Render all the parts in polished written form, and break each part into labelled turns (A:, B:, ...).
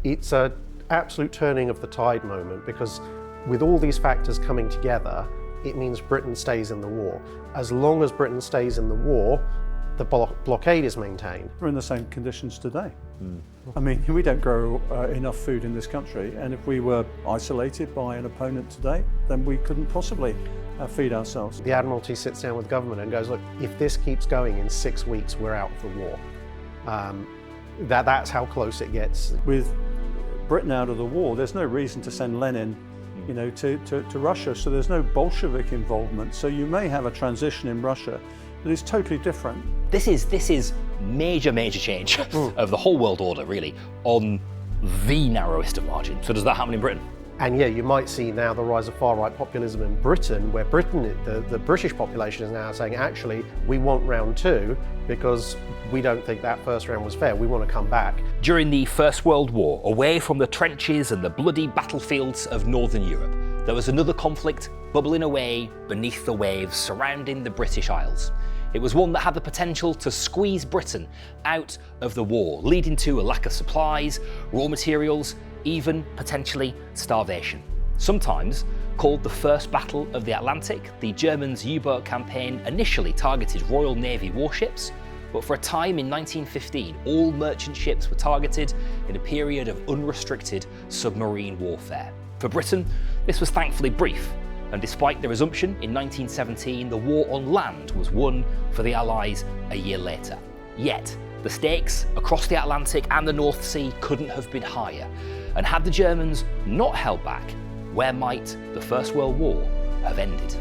A: It's an absolute turning of the tide moment, because with all these factors coming together, it means Britain stays in the war. As long as Britain stays in the war, the blockade is maintained.
B: We're in the same conditions today. I mean, we don't grow enough food in this country, and if we were isolated by an opponent today, then we couldn't possibly feed ourselves.
A: The Admiralty sits down with government and goes, look, if this keeps going, in 6 weeks, we're out of the war. That's how close it gets.
B: With Britain out of the war, there's no reason to send Lenin to Russia, so there's no Bolshevik involvement. So you may have a transition in Russia that is totally different.
C: This is major change of the whole world order, really, on the narrowest of margins. So does that happen in Britain?
A: And yeah, you might see now the rise of far-right populism in Britain, where the British population is now saying, actually, we want round two because we don't think that first round was fair. We want to come back.
C: During the First World War, away from the trenches and the bloody battlefields of Northern Europe, there was another conflict bubbling away beneath the waves surrounding the British Isles. It was one that had the potential to squeeze Britain out of the war, leading to a lack of supplies, raw materials, even potentially starvation. Sometimes called the First Battle of the Atlantic, the Germans' U-boat campaign initially targeted Royal Navy warships, but for a time in 1915, all merchant ships were targeted in a period of unrestricted submarine warfare. For Britain, this was thankfully brief, and despite the resumption in 1917, the war on land was won for the Allies a year later. Yet, the stakes across the Atlantic and the North Sea couldn't have been higher, and had the Germans not held back, where might the First World War have ended?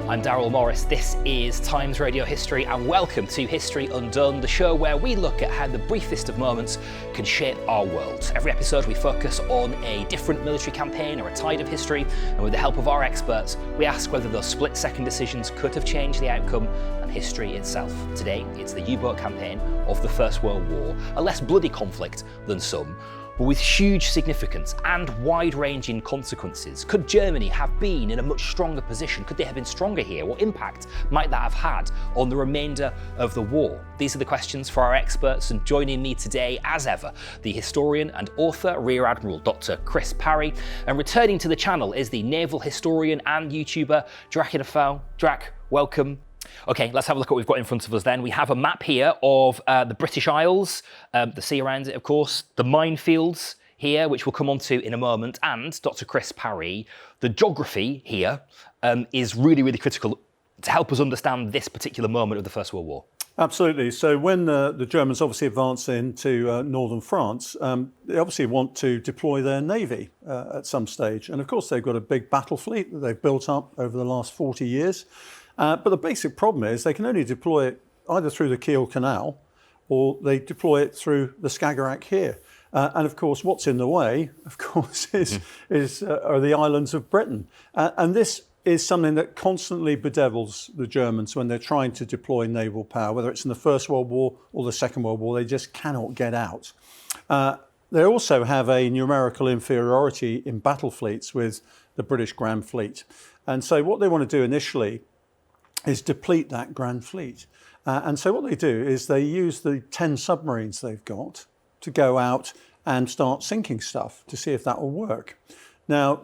C: I'm Darryl Morris, this is Times Radio History, and welcome to History Undone, the show where we look at how the briefest of moments can shape our world. Every episode we focus on a different military campaign or a tide of history, and with the help of our experts, we ask whether those split-second decisions could have changed the outcome and history itself. Today, it's the U-boat campaign of the First World War, a less bloody conflict than some, but with huge significance and wide-ranging consequences. Could Germany have been in a much stronger position? Could they have been stronger here? What impact might that have had on the remainder of the war? These are the questions for our experts, and joining me today, as ever, the historian and author, Rear Admiral Dr. Chris Parry, and returning to the channel is the naval historian and YouTuber, Naval. Drac, welcome. Okay, let's have a look at what we've got in front of us then. We have a map here of the British Isles, the sea around it, of course, the minefields here, which we'll come on to in a moment, and Dr. Chris Parry, the geography here is really critical to help us understand this particular moment of the First World War.
B: Absolutely. So when the Germans obviously advance into northern France, they obviously want to deploy their navy at some stage. And of course, they've got a big battle fleet that they've built up over the last 40 years. But the basic problem is they can only deploy it either through the Kiel Canal or they deploy it through the Skagerrak here. And of course, what's in the way, of course, are the islands of Britain. And this is something that constantly bedevils the Germans when they're trying to deploy naval power, whether it's in the First World War or the Second World War, they just cannot get out. They also have a numerical inferiority in battle fleets with the British Grand Fleet. And so what they want to do initially is deplete that Grand Fleet. And so what they do is they use the 10 submarines they've got to go out and start sinking stuff to see if that will work. Now,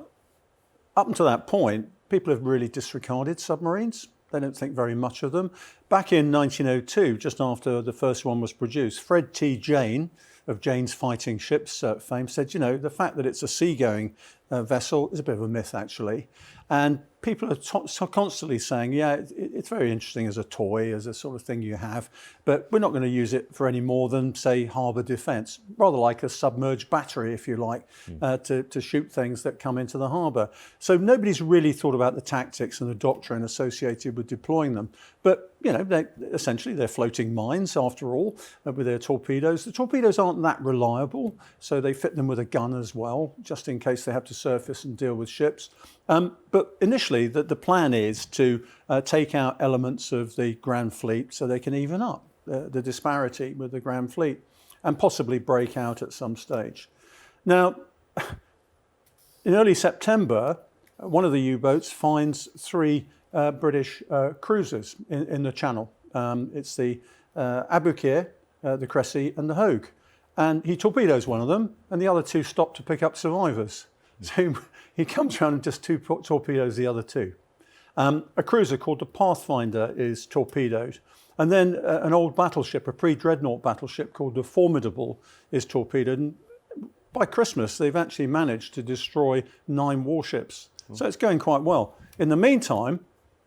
B: up until that point, people have really disregarded submarines. They don't think very much of them. Back in 1902, just after the first one was produced, Fred T. Jane, of Jane's Fighting Ships fame, said, you know, the fact that it's a seagoing vessel is a bit of a myth, actually. And people are constantly saying, yeah, it's very interesting as a toy, as a sort of thing you have, but we're not going to use it for any more than, say, harbour defence, rather like a submerged battery, if you like, to shoot things that come into the harbour. So nobody's really thought about the tactics and the doctrine associated with deploying them. But, you know, they're floating mines, after all, with their torpedoes. The torpedoes aren't that reliable, so they fit them with a gun as well, just in case they have to surface and deal with ships. But initially, the plan is to take out elements of the Grand Fleet so they can even up the disparity with the Grand Fleet and possibly break out at some stage. Now, in early September, one of the U-boats finds 3 British cruisers in the Channel. It's the Abukir, the Cressy and the Hogue. And he torpedoes one of them, and the other two stop to pick up survivors. So he comes around and just torpedoes the other two. A cruiser called the Pathfinder is torpedoed. And then an old battleship, a pre-dreadnought battleship called the Formidable, is torpedoed. And by Christmas, they've actually managed to destroy 9 warships. So it's going quite well. In the meantime,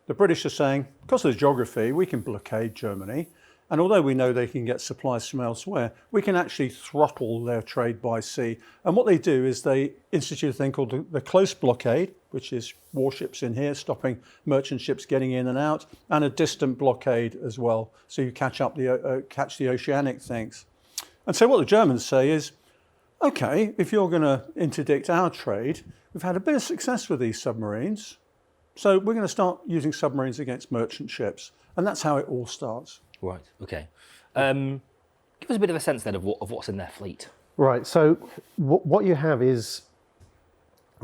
B: the British are saying, because of the geography, we can blockade Germany. And although we know they can get supplies from elsewhere, we can actually throttle their trade by sea. And what they do is they institute a thing called the close blockade, which is warships in here stopping merchant ships getting in and out, and a distant blockade as well. So you catch the oceanic things. And so what the Germans say is, okay, if you're going to interdict our trade, we've had a bit of success with these submarines. So we're going to start using submarines against merchant ships. And that's how it all starts.
C: Right, okay. Give us a bit of a sense then of what's in their fleet.
A: Right, so what you have is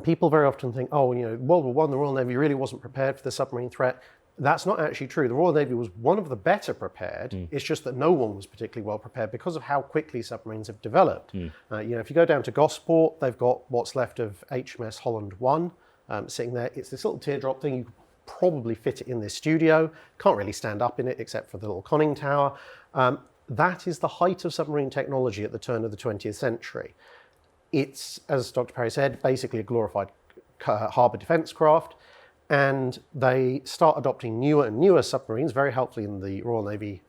A: people very often think, oh, World War I, the Royal Navy really wasn't prepared for the submarine threat. That's not actually true. The Royal Navy was one of the better prepared. It's just that no one was particularly well prepared because of how quickly submarines have developed. If you go down to Gosport, they've got what's left of HMS Holland 1 sitting there. It's this little teardrop thing. You could probably fit it in this studio. Can't really stand up in it except for the little conning tower. That is the height of submarine technology at the turn of the 20th century. It's, as Dr. Parry said, basically a glorified harbour defence craft. And they start adopting newer and newer submarines, very helpfully in the Royal Navy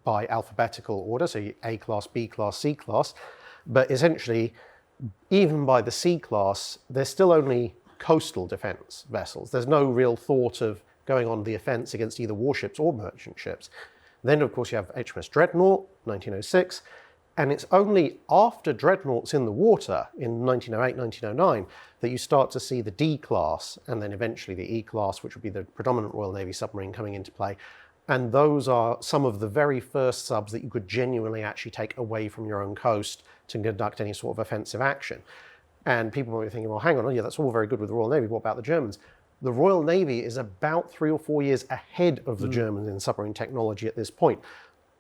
A: by alphabetical order, so A class, B class, C class. But essentially, even by the C class, they're still only coastal defence vessels. There's no real thought of going on the offence against either warships or merchant ships. Then, of course, you have HMS Dreadnought, 1906, and it's only after Dreadnought's in the water in 1908, 1909 that you start to see the D class and then eventually the E class, which would be the predominant Royal Navy submarine, coming into play. And those are some of the very first subs that you could genuinely actually take away from your own coast to conduct any sort of offensive action. And people might be thinking, well, hang on, yeah, that's all very good with the Royal Navy. What about the Germans? The Royal Navy is about 3 or 4 years ahead of the Germans in submarine technology at this point.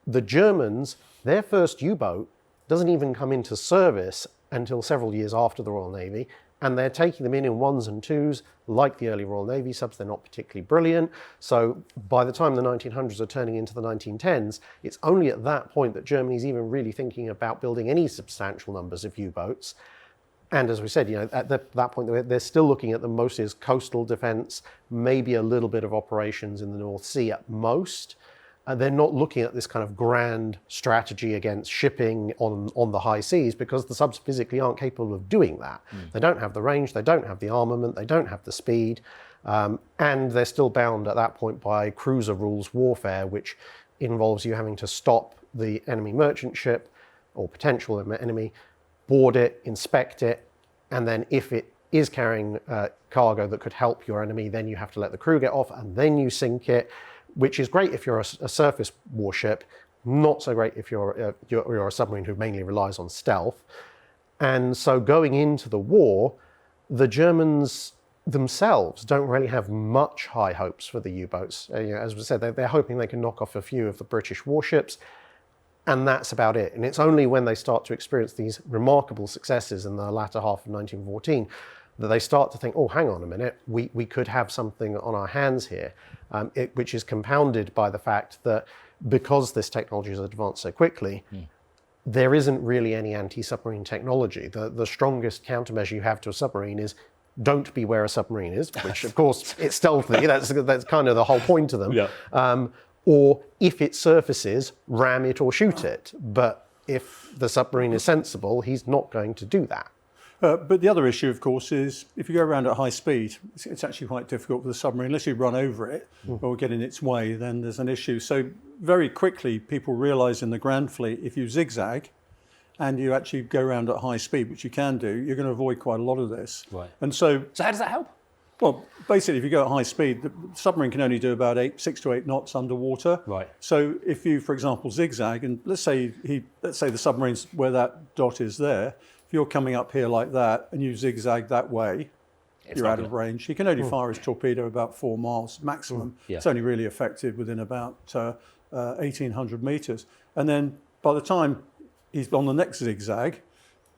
A: The Germans, their first U-boat doesn't even come into service until several years after the Royal Navy, and they're taking them in ones and twos, like the early Royal Navy subs. They're not particularly brilliant. So by the time the 1900s are turning into the 1910s, it's only at that point that Germany's even really thinking about building any substantial numbers of U-boats. And as we said, at that point, they're still looking at them mostly as coastal defence, maybe a little bit of operations in the North Sea at most. They're not looking at this kind of grand strategy against shipping on the high seas because the subs physically aren't capable of doing that. They don't have the range, they don't have the armament, they don't have the speed, and they're still bound at that point by cruiser rules warfare, which involves you having to stop the enemy merchant ship or potential enemy, board it, inspect it, and then if it is carrying cargo that could help your enemy, then you have to let the crew get off and then you sink it, which is great if you're a surface warship, not so great if you're a submarine who mainly relies on stealth. And so going into the war, the Germans themselves don't really have much high hopes for the U-boats. As we said, they're hoping they can knock off a few of the British warships, and that's about it. And it's only when they start to experience these remarkable successes in the latter half of 1914 that they start to think, oh, hang on a minute, we could have something on our hands here, which is compounded by the fact that because this technology has advanced so quickly, there isn't really any anti-submarine technology. The strongest countermeasure you have to a submarine is don't be where a submarine is, which of course it's stealthy, that's kind of the whole point of them. Yeah. Or if it surfaces, ram it or shoot it. But if the submarine is sensible, he's not going to do that.
B: But the other issue, of course, is if you go around at high speed, it's actually quite difficult for the submarine. Unless you run over it or get in its way, then there's an issue. So very quickly, people realise in the Grand Fleet, if you zigzag and you actually go around at high speed, which you can do, you're going to avoid quite a lot of this.
C: Right.
B: And so
C: how does that help?
B: Well, basically, if you go at high speed, the submarine can only do about 6 to 8 knots underwater.
C: Right.
B: So if you, for example, zigzag, and let's say the submarine's where that dot is there, if you're coming up here like that and you zigzag that way, you're out of range. He can only fire his torpedo about 4 miles maximum. Yeah. It's only really effective within about 1,800 meters. And then by the time he's on the next zigzag,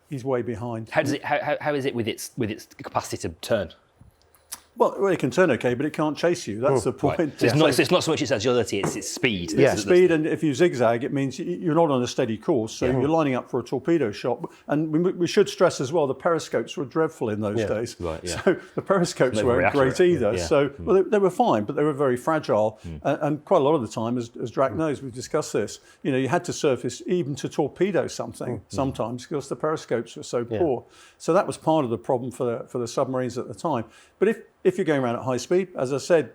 B: he's way behind.
C: How is it with its capacity to turn?
B: Well, it can turn okay, but it can't chase you. That's the point.
C: Right. So it's not so much its agility, it's its speed.
B: It's speed, and if you zigzag, it means you're not on a steady course, so you're lining up for a torpedo shot. And we should stress as well, the periscopes were dreadful in those days.
C: Right, yeah.
B: So the periscopes weren't great either.
C: Yeah.
B: So well, they were fine, but they were very fragile. And quite a lot of the time, as Drac knows, we've discussed this, you had to surface even to torpedo something sometimes because the periscopes were so poor. So that was part of the problem for the submarines at the time. But if you're going around at high speed, as I said,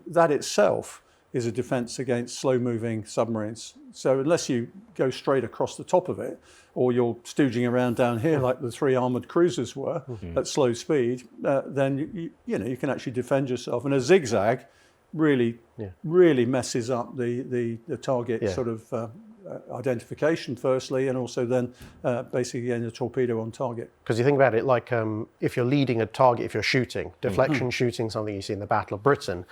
B: that itself is a defense against slow-moving submarines. So unless you go straight across the top of it, or you're stooging around down here like the 3 armoured cruisers were at slow speed, then you can actually defend yourself. And a zigzag really messes up the target sort of identification firstly, and also then basically getting a torpedo on target.
A: Because you think about it like if you're leading a target, if you're shooting, deflection shooting, something you see in the Battle of Britain,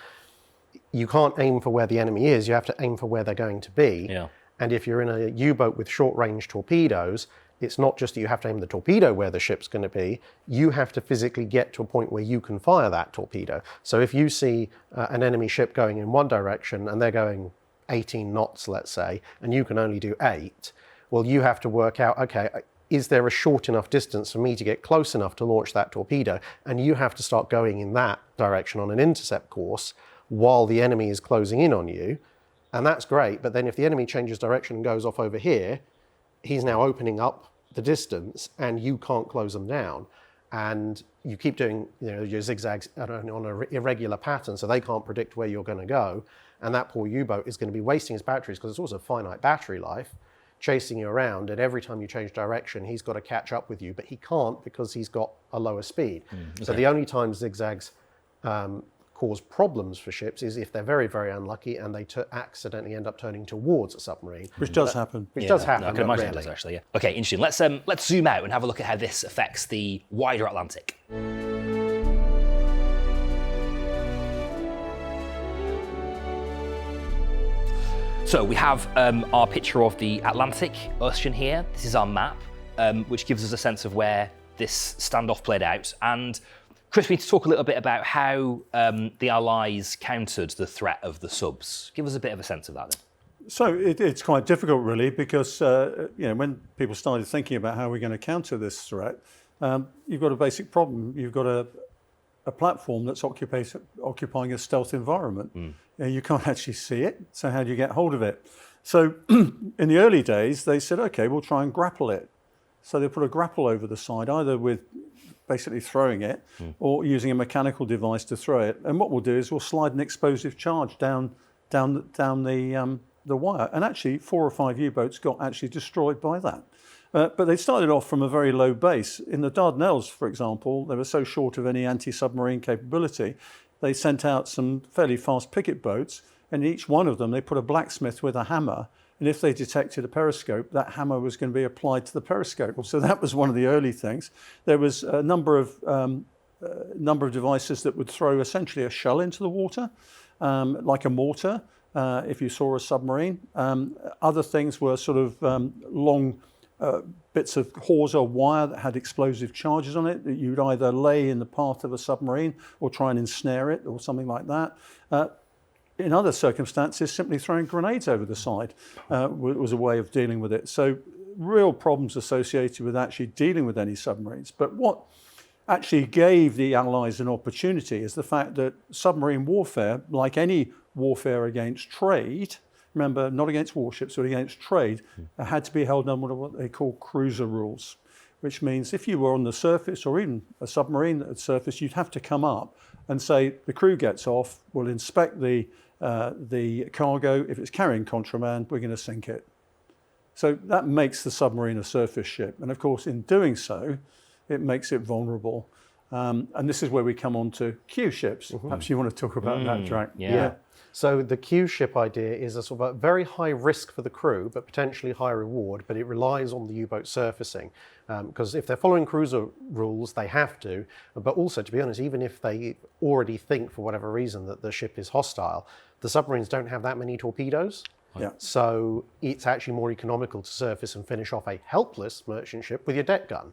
A: you can't aim for where the enemy is, you have to aim for where they're going to be.
C: Yeah.
A: And if you're in a U-boat with short-range torpedoes, it's not just that you have to aim the torpedo where the ship's going to be, you have to physically get to a point where you can fire that torpedo. So if you see an enemy ship going in one direction and they're going 18 knots, let's say, and you can only do 8, well, you have to work out, okay, is there a short enough distance for me to get close enough to launch that torpedo? And you have to start going in that direction on an intercept course while the enemy is closing in on you. And that's great, but then if the enemy changes direction and goes off over here, he's now opening up the distance and you can't close them down. And you keep doing your zigzags on an irregular pattern, so they can't predict where you're going to go. And that poor U-boat is going to be wasting his batteries, because it's also a finite battery life, chasing you around, and every time you change direction, he's got to catch up with you, but he can't because he's got a lower speed. So the only time zigzags cause problems for ships is if they're very, very unlucky and they accidentally end up turning towards a submarine.
B: Which does happen.
A: Which does happen.
C: I can imagine it does, actually, yeah. Okay, interesting. Let's zoom out and have a look at how this affects the wider Atlantic. So we have our picture of the Atlantic Ocean here. This is our map, which gives us a sense of where this standoff played out. And Chris, we need to talk a little bit about how the Allies countered the threat of the subs. Give us a bit of a sense of that then.
B: So it's quite difficult, really, because when people started thinking about how we're going to counter this threat, you've got a basic problem. You've got a platform that's occupying a stealth environment. You can't actually see it, so how do you get hold of it? So in the early days, they said, okay, we'll try and grapple it. So they put a grapple over the side, either with basically throwing it or using a mechanical device to throw it. And what we'll do is we'll slide an explosive charge down the wire. And actually 4 or 5 U-boats got actually destroyed by that. But they started off from a very low base. In the Dardanelles, for example, they were so short of any anti-submarine capability, they sent out some fairly fast picket boats, and in each one of them they put a blacksmith with a hammer, and if they detected a periscope, that hammer was going to be applied to the periscope. So that was one of the early things. There was a number of devices that would throw essentially a shell into the water, like a mortar, if you saw a submarine. Other things were sort of long bits of hawser wire that had explosive charges on it that you'd either lay in the path of a submarine or try and ensnare it or something like that. In other circumstances, simply throwing grenades over the side was a way of dealing with it. So real problems associated with actually dealing with any submarines. But what actually gave the Allies an opportunity is the fact that submarine warfare, like any warfare against trade, remember, not against warships, but against trade, had to be held under what they call cruiser rules, which means if you were on the surface or even a submarine at the surface, you'd have to come up and say, the crew gets off, we'll inspect the cargo. If it's carrying contraband, we're going to sink it. So that makes the submarine a surface ship. And of course, in doing so, it makes it vulnerable. And this is where we come on to Q ships. Perhaps you want to talk about that, Drac.
A: Yeah. So the Q ship idea is a sort of a very high risk for the crew, but potentially high reward, but it relies on the U-boat surfacing. Because if they're following cruiser rules, they have to. But also, to be honest, even if they already think, for whatever reason, that the ship is hostile, the submarines don't have that many torpedoes.
B: Yeah.
A: So it's actually more economical to surface and finish off a helpless merchant ship with your deck gun.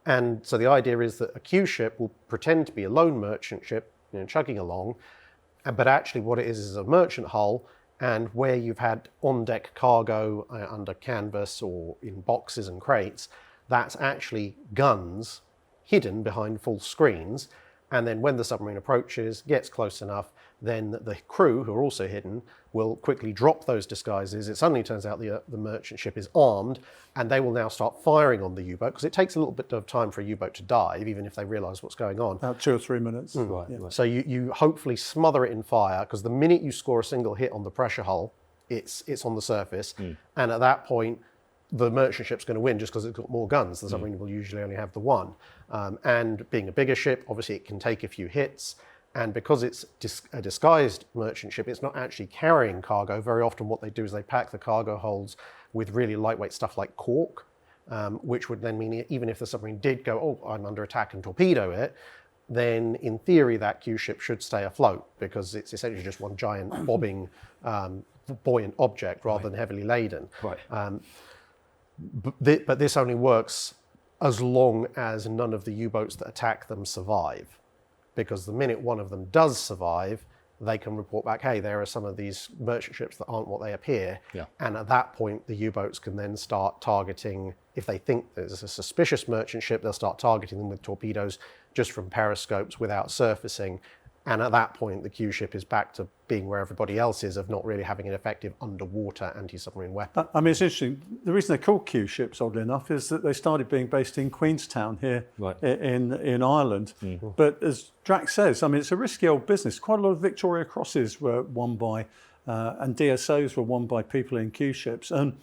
A: And so the idea is that a Q ship will pretend to be a lone merchant ship, chugging along, but actually what it is a merchant hull, and where you've had on-deck cargo under canvas or in boxes and crates, that's actually guns hidden behind full screens. And then when the submarine approaches, gets close enough, then the crew, who are also hidden, will quickly drop those disguises. It suddenly turns out the merchant ship is armed, and they will now start firing on the U-boat, because it takes a little bit of time for a U-boat to dive, even if they realise what's going on.
B: About 2 or 3 minutes.
C: Right.
A: So you hopefully smother it in fire, because the minute you score a single hit on the pressure hull, it's on the surface. And at that point, the merchant ship's going to win just because it's got more guns. The submarine will usually only have the one. And being a bigger ship, obviously it can take a few hits. And because it's a disguised merchant ship, it's not actually carrying cargo. Very often what they do is they pack the cargo holds with really lightweight stuff like cork, which would then mean even if the submarine did go, oh, I'm under attack, and torpedo it, then in theory that Q ship should stay afloat, because it's essentially just one giant bobbing, buoyant object rather than heavily laden.
C: Right.
A: But this only works as long as none of the U-boats that attack them survive. Because the minute one of them does survive, they can report back, hey, there are some of these merchant ships that aren't what they appear.
C: Yeah.
A: And at that point, the U-boats can then start targeting, if they think there's a suspicious merchant ship, they'll start targeting them with torpedoes just from periscopes without surfacing. And at that point, the Q ship is back to being where everybody else is, of not really having an effective underwater anti-submarine weapon.
B: I mean, it's interesting. The reason they're called Q ships, oddly enough, is that they started being based in Queenstown here in Ireland. But as Drax says, I mean, it's a risky old business. Quite a lot of Victoria Crosses were won by, and DSOs were won by people in Q ships. And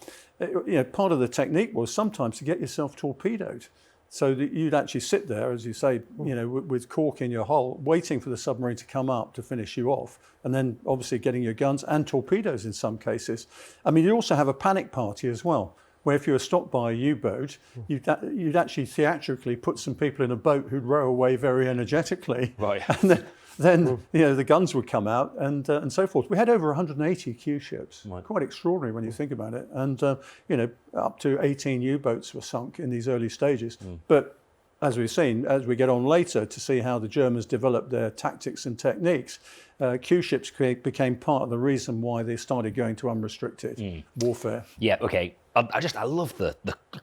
B: part of the technique was sometimes to get yourself torpedoed. So that you'd actually sit there, as you say, with cork in your hull, waiting for the submarine to come up to finish you off, and then obviously getting your guns and torpedoes in some cases. I mean, you also have a panic party as well, where if you were stopped by a U-boat, you'd actually theatrically put some people in a boat who'd row away very energetically.
C: Right.
B: And then the guns would come out and so forth. We had over 180 Q ships, quite extraordinary when you think about it. And up to 18 U-boats were sunk in these early stages. But as we've seen, as we get on later to see how the Germans developed their tactics and techniques, Q ships became part of the reason why they started going to unrestricted warfare.
C: Yeah. Okay. I love the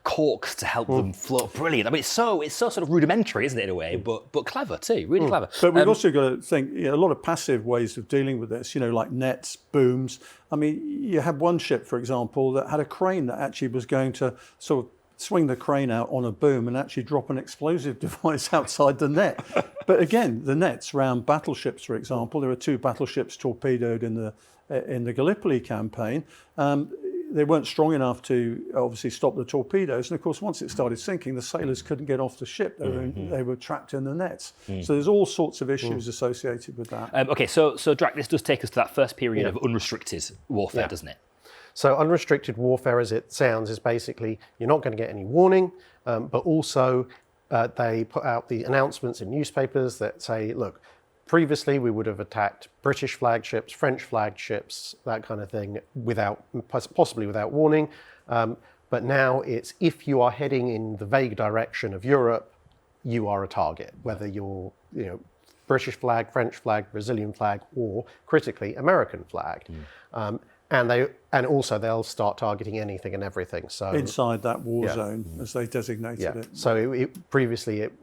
C: corks to help them float. Brilliant. I mean, it's so sort of rudimentary, isn't it, in a way, but clever too. Really clever.
B: But we've also got to think a lot of passive ways of dealing with this. Like nets, booms. I mean, you had one ship, for example, that had a crane that actually was going to sort of swing the crane out on a boom and actually drop an explosive device outside the net. But again, the nets around battleships, for example, there were 2 battleships torpedoed in the Gallipoli campaign. They weren't strong enough to obviously stop the torpedoes, and of course, once it started sinking, the sailors couldn't get off the ship. They were trapped in the nets. So there's all sorts of issues associated with that.
C: Okay, so Drac, this does take us to that first period of unrestricted warfare, doesn't it?
A: So unrestricted warfare, as it sounds, is basically you're not going to get any warning, but also they put out the announcements in newspapers that say, look, previously we would have attacked British flagged ships, French flagged ships, that kind of thing, possibly without warning. But now it's, if you are heading in the vague direction of Europe, you are a target, whether you're British flag, French flag, Brazilian flag, or critically American flagged. And also they'll start targeting anything and everything. So
B: inside that war zone, as they designated it.
A: So previously it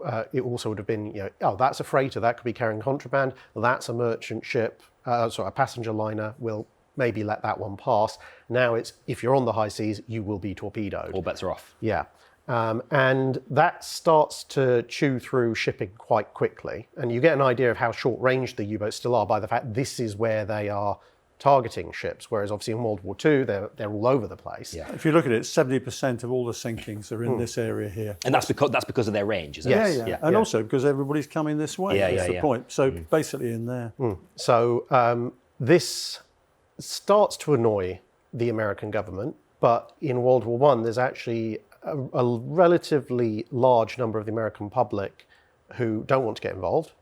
A: also would have been, that's a freighter, that could be carrying contraband. That's a merchant ship, a passenger liner. We'll maybe let that one pass. Now it's, if you're on the high seas, you will be torpedoed.
C: All bets are off.
A: Yeah. And that starts to chew through shipping quite quickly. And you get an idea of how short range the U-boats still are by the fact this is where they are targeting ships, whereas obviously in World War II they're all over the place.
B: Yeah. If you look at it, 70% of all the sinkings are in this area here,
C: and that's because of their range, isn't
B: it? Yeah. And also because everybody's coming this way. That's the point. So basically in there.
A: So this starts to annoy the American government, but in World War I there's actually a relatively large number of the American public who don't want to get involved.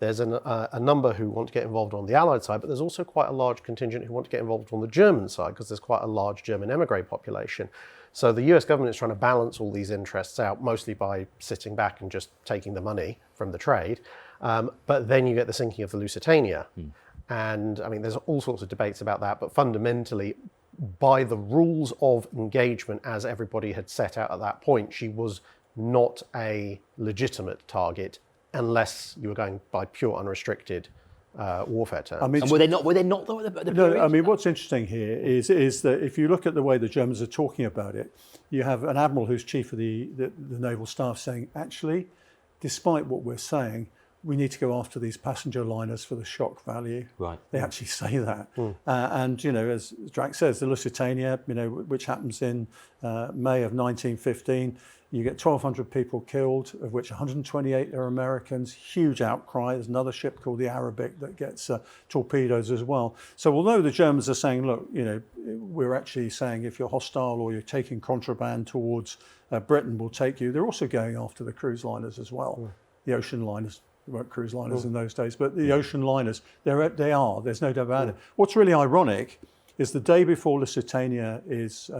A: there's a number who want to get involved on the Allied side, but there's also quite a large contingent who want to get involved on the German side because there's quite a large German emigre population. So the US government is trying to balance all these interests out, mostly by sitting back and just taking the money from the trade. But then you get the sinking of the Lusitania. And I mean, there's all sorts of debates about that, but fundamentally, by the rules of engagement as everybody had set out at that point, she was not a legitimate target unless you were going by pure unrestricted warfare terms.
B: I mean,
C: and were they not though at the period?
B: No, I mean, what's interesting here is that if you look at the way the Germans are talking about it, you have an admiral who's chief of the naval staff saying, actually, despite what we're saying, we need to go after these passenger liners for the shock value.
C: Right.
B: They actually say that. And, as Drax says, the Lusitania, which happens in May of 1915, you get 1,200 people killed, of which 128 are Americans. Huge outcry. There's another ship called the Arabic that gets torpedoes as well. So although the Germans are saying, look, we're actually saying if you're hostile or you're taking contraband towards Britain, we'll take you. They're also going after the cruise liners as well, the ocean liners. There weren't cruise liners in those days, but the ocean liners, they are. There's no doubt about it. What's really ironic is the day before Lusitania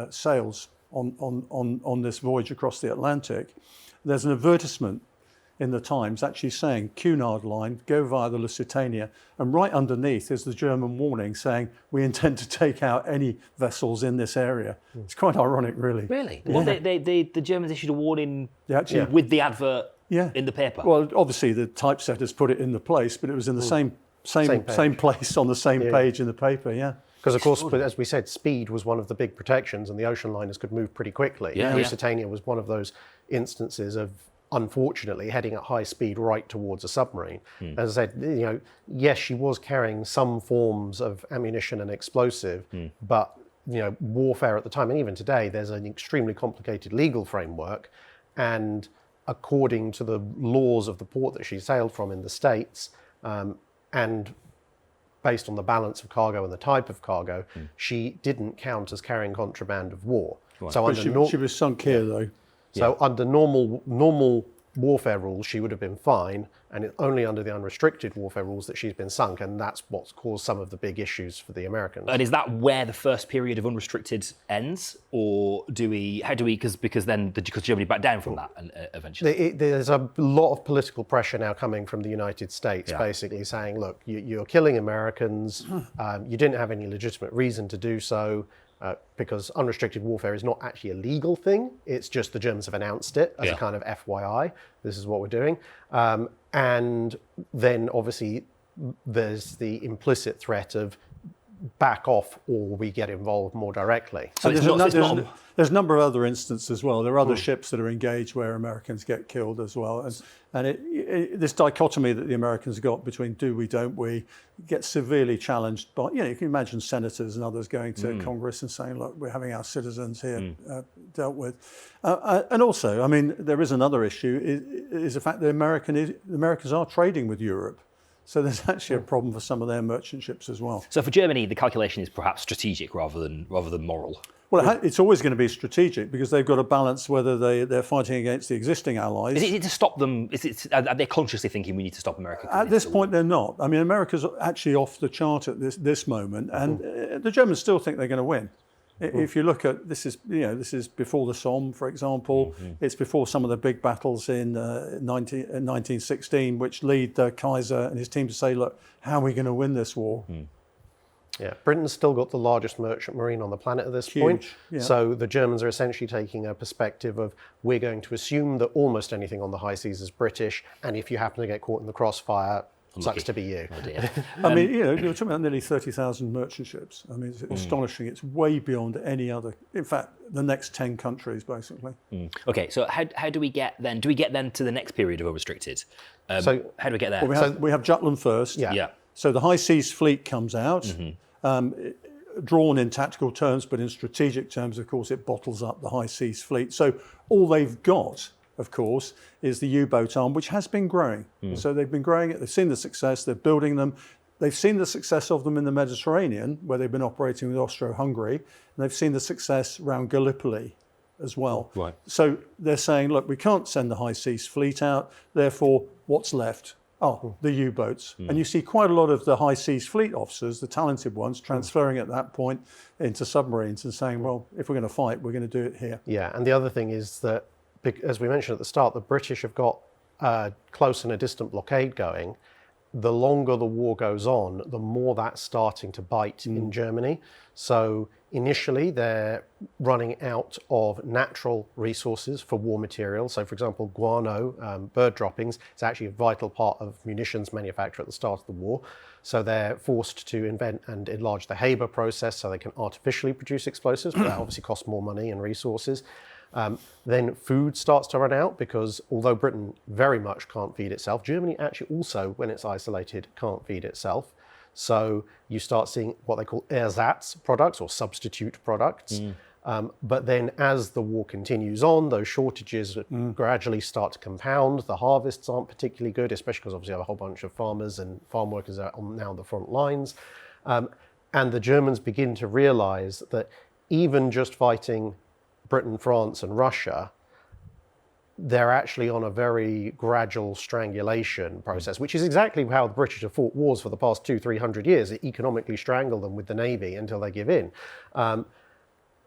B: sails on this voyage across the Atlantic, there's an advertisement in the Times actually saying Cunard line, go via the Lusitania, and right underneath is the German warning saying we intend to take out any vessels in this area. It's quite ironic, really.
C: Really? Well, the Germans issued a warning with the advert in the paper.
B: Well, obviously the typesetters put it in the place, but it was in the same place on the same page in the paper. Yeah.
A: Because, of course, as we said, speed was one of the big protections, and the ocean liners could move pretty quickly. Lusitania was one of those instances of, unfortunately, heading at high speed right towards a submarine. As I said, yes, she was carrying some forms of ammunition and explosive, but warfare at the time, and even today, there's an extremely complicated legal framework, and according to the laws of the port that she sailed from in the States, and based on the balance of cargo and the type of cargo, she didn't count as carrying contraband of war.
B: Right. So she was sunk here, though.
A: So under normal warfare rules, she would have been fine, and it's only under the unrestricted warfare rules that she's been sunk, and that's what's caused some of the big issues for the Americans.
C: And is that where the first period of unrestricted ends, or because Germany backed down from that and eventually?
A: There's a lot of political pressure now coming from the United States, basically saying, look, you're killing Americans, you didn't have any legitimate reason to do so. Because unrestricted warfare is not actually a legal thing. It's just the Germans have announced it as a kind of FYI. This is what we're doing. And then obviously there's the implicit threat of back off or we get involved more directly.
B: So there's a number of other instances as well. There are other ships that are engaged where Americans get killed as well. And this dichotomy that the Americans got between do we, don't we, gets severely challenged by, you can imagine senators and others going to Congress and saying, look, we're having our citizens here dealt with. And also, I mean, there is another issue, is the fact that the Americans are trading with Europe. So there's actually a problem for some of their merchant ships as well.
C: So for Germany, the calculation is perhaps strategic rather than moral.
B: Well, it's always going to be strategic because they've got to balance whether they're fighting against the existing allies.
C: Is it to stop them? Are they consciously thinking we need to stop America?
B: At this point, they're not. I mean, America's actually off the chart at this moment, and the Germans still think they're going to win. If you look at this is before the Somme, for example. It's before some of the big battles in 1916, which lead Kaiser and his team to say, "Look, how are we going to win this war?"
A: Yeah, Britain's still got the largest merchant marine on the planet at this point.
B: Yeah.
A: So the Germans are essentially taking a perspective of we're going to assume that almost anything on the high seas is British, and if you happen to get caught in the crossfire, sucks to be you.
C: Oh dear.
B: I mean, you're talking about nearly 30,000 merchant ships. I mean, it's astonishing. It's way beyond any other. In fact, the next 10 countries, basically.
C: Okay, so how do we get then? Do we get then to the next period of unrestricted? So how do we get there?
B: Well, we have Jutland first.
C: Yeah.
B: So the High Seas Fleet comes out, drawn in tactical terms, but in strategic terms, of course, it bottles up the High Seas Fleet. So all they've got, of course, is the U-boat arm, which has been growing. So they've been growing it. They've seen the success. They're building them. They've seen the success of them in the Mediterranean, where they've been operating with Austro-Hungary, and they've seen the success around Gallipoli as well.
C: Right.
B: So they're saying, look, we can't send the High Seas Fleet out. Therefore, what's left? Oh, the U-boats. And you see quite a lot of the high seas fleet officers, the talented ones, transferring at that point into submarines and saying, well, if we're going to fight, we're going to do it here.
A: Yeah, and the other thing is that, as we mentioned at the start, the British have got close and a distant blockade going. The longer the war goes on, the more that's starting to bite in Germany. So initially, they're running out of natural resources for war materials. So, for example, guano, bird droppings, is actually a vital part of munitions manufacture at the start of the war. So they're forced to invent and enlarge the Haber process so they can artificially produce explosives, but that obviously costs more money and resources. Then food starts to run out because although Britain very much can't feed itself, Germany actually also, when it's isolated, can't feed itself. So you start seeing what they call ersatz products or substitute products. But then as the war continues on, those shortages gradually start to compound. The harvests aren't particularly good, especially because obviously you have a whole bunch of farmers and farm workers are now on the front lines. And the Germans begin to realize that even just fighting Britain, France, and Russia, they're actually on a very gradual strangulation process, which is exactly how the British have fought wars for the past 200-300 years. They economically strangle them with the Navy until they give in. And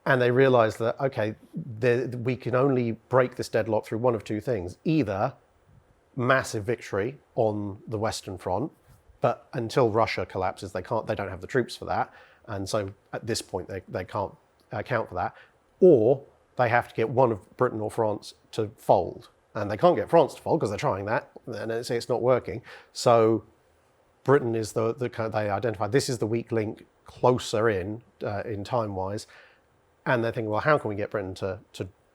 A: they realize that, okay, we can only break this deadlock through one of two things. Either massive victory on the Western Front, but until Russia collapses, they don't have the troops for that. And so at this point, they can't account for that. Or they have to get one of Britain or France to fold. And they can't get France to fold because they're trying that, and it's not working. So Britain is the kind of, they identify this is the weak link closer in time-wise. And they're thinking, well, how can we get Britain to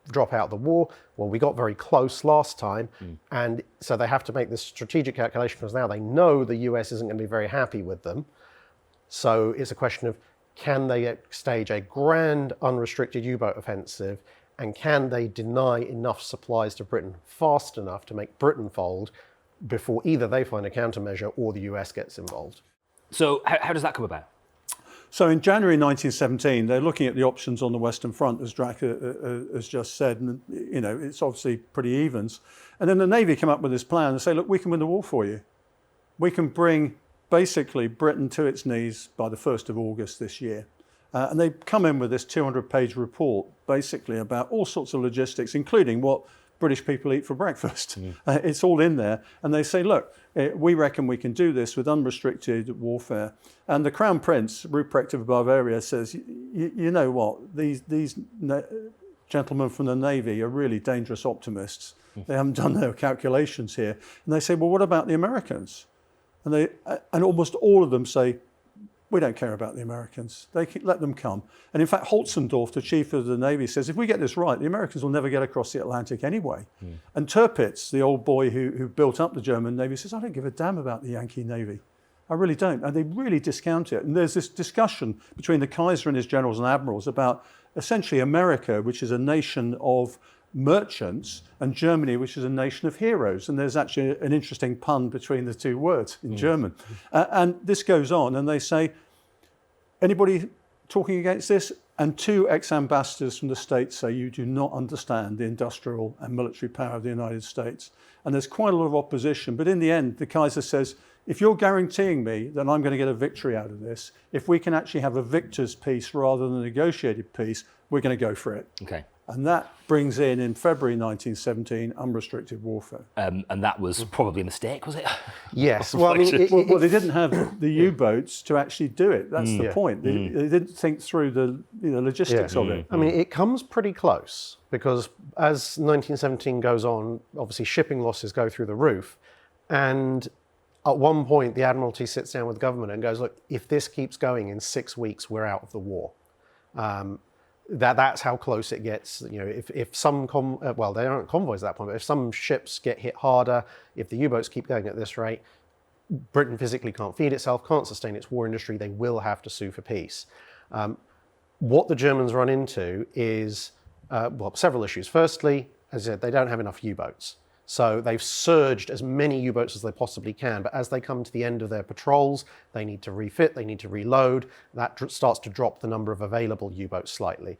A: drop out the war? Well, we got very close last time. And so they have to make this strategic calculation because now they know the US isn't going to be very happy with them. So it's a question of, can they stage a grand unrestricted U-boat offensive, and can they deny enough supplies to Britain fast enough to make Britain fold before either they find a countermeasure or the US gets involved?
C: So how does that come about?
B: So in January 1917, they're looking at the options on the Western Front, as Drac has just said, and it's obviously pretty evens. And then the Navy come up with this plan and say, look, we can win the war for you. We can bring basically Britain to its knees by the 1st of August this year. And they come in with this 200-page report basically about all sorts of logistics, including what British people eat for breakfast. It's all in there. And they say, look, we reckon we can do this with unrestricted warfare. And the Crown Prince, Ruprecht of Bavaria, says, you know what, these gentlemen from the Navy are really dangerous optimists. They haven't done their calculations here. And they say, well, what about the Americans? And almost all of them say, we don't care about the Americans. Let them come. And in fact, Holtzendorf, the chief of the Navy, says, if we get this right, the Americans will never get across the Atlantic anyway. And Tirpitz, the old boy who built up the German Navy, says, I don't give a damn about the Yankee Navy. I really don't. And they really discount it. And there's this discussion between the Kaiser and his generals and admirals about essentially America, which is a nation of merchants, and Germany, which is a nation of heroes. And there's actually an interesting pun between the two words in German. And this goes on, and they say, anybody talking against this? And two ex-ambassadors from the States say, you do not understand the industrial and military power of the United States. And there's quite a lot of opposition. But in the end, the Kaiser says, if you're guaranteeing me that I'm going to get a victory out of this, if we can actually have a victor's peace rather than a negotiated peace, we're going to go for it.
C: Okay.
B: And that brings in February 1917, unrestricted warfare.
C: And that was probably a mistake, was it?
A: Yes. Well, I mean,
B: well, they didn't have the U-boats to actually do it. That's the point. They didn't think through the logistics of it.
A: I mean, it comes pretty close because as 1917 goes on, obviously shipping losses go through the roof. And at one point, the Admiralty sits down with the government and goes, look, if this keeps going in 6 weeks, we're out of the war. That's how close it gets. If some well, they aren't convoys at that point, but if some ships get hit harder, if the U-boats keep going at this rate, Britain physically can't feed itself, can't sustain its war industry. They will have to sue for peace. What the Germans run into is several issues. Firstly, as I said, they don't have enough U-boats. So they've surged as many U-boats as they possibly can, but as they come to the end of their patrols, they need to refit, they need to reload. That starts to drop the number of available U-boats slightly.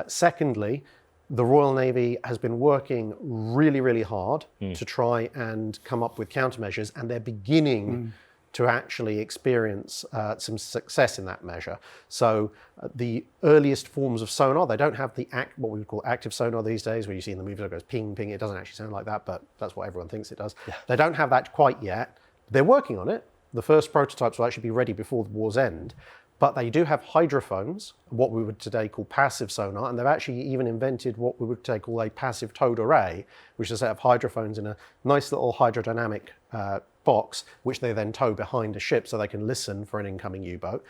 A: Secondly, the Royal Navy has been working really, really hard to try and come up with countermeasures, and they're beginning to actually experience some success in that measure. So the earliest forms of sonar, they don't have what we would call active sonar these days, where you see in the movies it goes ping, ping. It doesn't actually sound like that, but that's what everyone thinks it does. Yeah. They don't have that quite yet. They're working on it. The first prototypes will actually be ready before the war's end. But they do have hydrophones, what we would today call passive sonar, and they've actually even invented what we would today call a passive towed array, which is a set of hydrophones in a nice little hydrodynamic box, which they then tow behind a ship so they can listen for an incoming U-boat.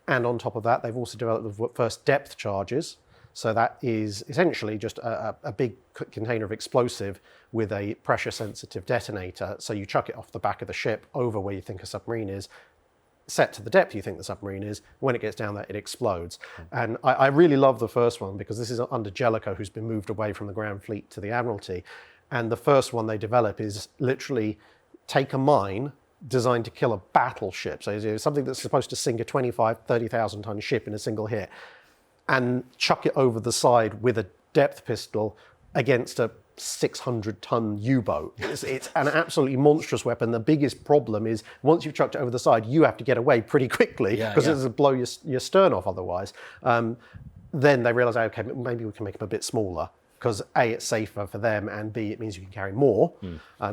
A: And on top of that, they've also developed the first depth charges. So that is essentially just a big container of explosive with a pressure-sensitive detonator. So you chuck it off the back of the ship over where you think a submarine is, set to the depth you think the submarine is. When it gets down there, it explodes. And I really love the first one because this is under Jellicoe, who's been moved away from the Grand Fleet to the Admiralty. And the first one they develop is literally take a mine designed to kill a battleship. So it's something that's supposed to sink a 25, 30,000 ton ship in a single hit, and chuck it over the side with a depth pistol against a 600-ton U-boat. It's an absolutely monstrous weapon. The biggest problem is once you've chucked it over the side, you have to get away pretty quickly because it'll blow your stern off otherwise. Then they realise, okay, maybe we can make them a bit smaller because A, it's safer for them, and B, it means you can carry more.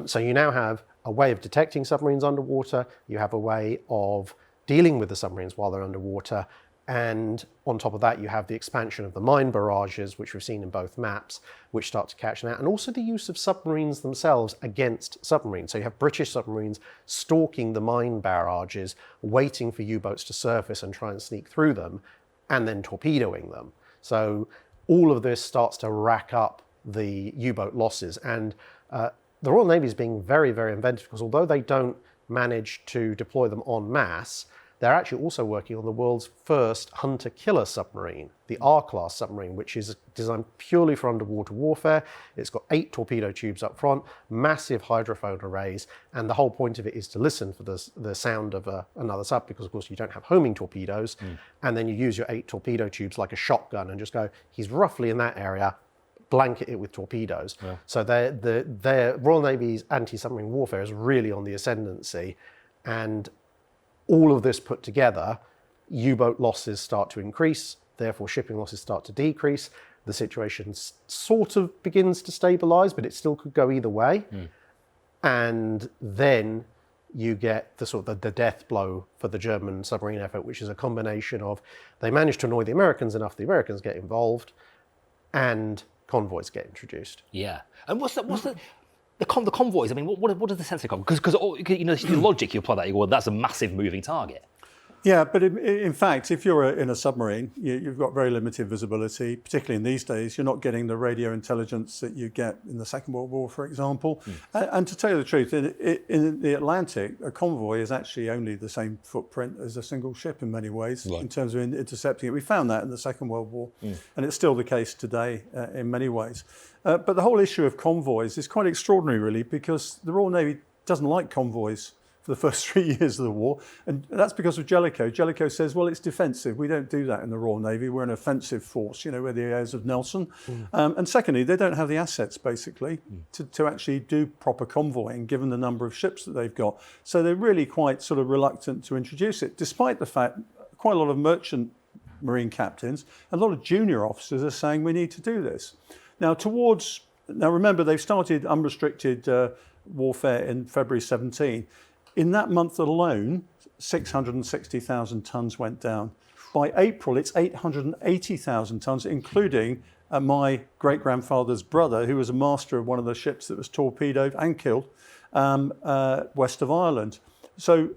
A: So you now have a way of detecting submarines underwater. You have a way of dealing with the submarines while they're underwater. And on top of that, you have the expansion of the mine barrages, which we've seen in both maps, which start to catch them out, and also the use of submarines themselves against submarines. So you have British submarines stalking the mine barrages, waiting for U-boats to surface and try and sneak through them, and then torpedoing them. So all of this starts to rack up the U-boat losses. And the Royal Navy is being very, very inventive because although they don't manage to deploy them en masse, they're actually also working on the world's first hunter-killer submarine, the R-class submarine, which is designed purely for underwater warfare. It's got 8 torpedo tubes up front, massive hydrophone arrays, and the whole point of it is to listen for the sound of another sub, because of course you don't have homing torpedoes, and then you use your 8 torpedo tubes like a shotgun and just go, he's roughly in that area, blanket it with torpedoes. Yeah. So their Royal Navy's anti-submarine warfare is really on the ascendancy, and all of this put together, U-boat losses start to increase, therefore shipping losses start to decrease. The situation sort of begins to stabilize, but it still could go either way. And then you get the death blow for the German submarine effort, which is a combination of they manage to annoy the Americans enough, the Americans get involved, and convoys get introduced.
C: Yeah. And what's the convoys? I mean, what is the sense of convoys? Because you know, the logic you apply that, you go, well, that's a massive moving target.
B: Yeah, but in fact, if you're in a submarine, you've got very limited visibility, particularly in these days. You're not getting the radio intelligence that you get in the Second World War, for example. And to tell you the truth, in the Atlantic, a convoy is actually only the same footprint as a single ship in many ways, in terms of intercepting it. We found that in the Second World War, and it's still the case today in many ways. But the whole issue of convoys is quite extraordinary, really, because the Royal Navy doesn't like convoys for the first 3 years of the war, and that's because of Jellicoe. Jellicoe says, well, it's defensive. We don't do that in the Royal Navy. We're an offensive force, you know, we're the heirs of Nelson. And secondly, they don't have the assets, basically, to actually do proper convoying, given the number of ships that they've got. So they're really quite sort of reluctant to introduce it, despite the fact quite a lot of merchant marine captains, a lot of junior officers are saying we need to do this. Now remember, they've started unrestricted warfare in February 17. In that month alone, 660,000 tons went down. By April, it's 880,000 tons, including my great-grandfather's brother, who was a master of one of the ships that was torpedoed and killed west of Ireland. So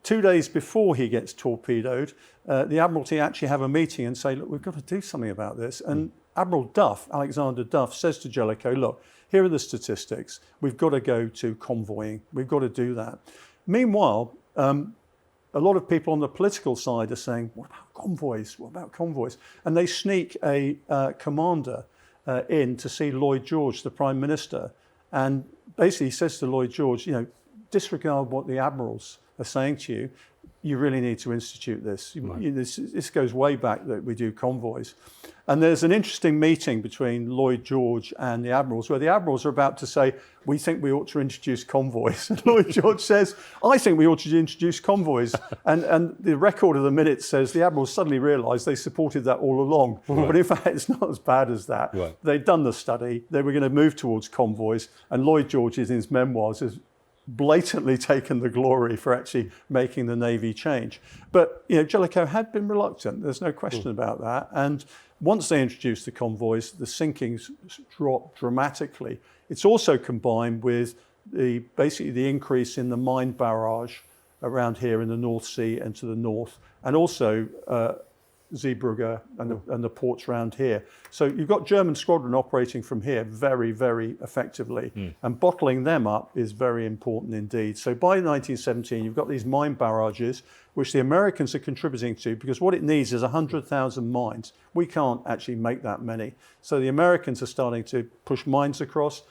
B: 2 days before he gets torpedoed, the Admiralty actually have a meeting and say, look, we've got to do something about this. And Admiral Duff, Alexander Duff, says to Jellicoe, look, here are the statistics. We've got to go to convoying. We've got to do that. Meanwhile, a lot of people on the political side are saying, what about convoys? What about convoys? And they sneak a commander in to see Lloyd George, the Prime Minister. And basically he says to Lloyd George, you know, disregard what the admirals are saying to you. you really need to institute this. This goes way back that we do convoys. And there's an interesting meeting between Lloyd George and the Admirals, where the Admirals are about to say, we think we ought to introduce convoys. And Lloyd George says, I think we ought to introduce convoys. and the record of the minutes says the Admirals suddenly realised they supported that all along. But in fact, it's not as bad as that. They'd done the study. They were going to move towards convoys. And Lloyd George, in his memoirs, has blatantly taken the glory for actually making the Navy change. But Jellicoe had been reluctant. There's no question about that. And once they introduced the convoys, the sinkings dropped dramatically. It's also combined with basically the increase in the mine barrage around here in the North Sea and to the north, and also Zeebrugge and the ports around here. So you've got German squadron operating from here very, very effectively, and bottling them up is very important indeed. So by 1917, you've got these mine barrages, which the Americans are contributing to, because what it needs is 100,000 mines. We can't actually make that many. So the Americans are starting to push mines across.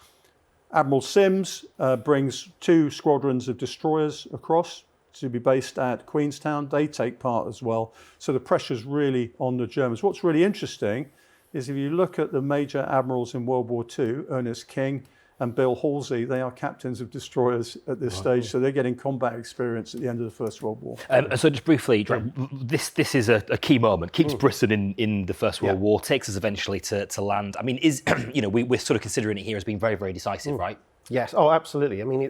B: Admiral Sims brings 2 squadrons of destroyers across to be based at Queenstown. They take part as well. So the pressure's really on the Germans. What's really interesting is if you look at the major admirals in World War II, Ernest King and Bill Halsey, they are captains of destroyers at this stage, so they're getting combat experience at the end of the First World War.
C: So just briefly, this is a key moment, keeps Britain in the First World War, takes us eventually to land. I mean, we're sort of considering it here as being very, very decisive, right?
A: Yes, oh, absolutely. I mean,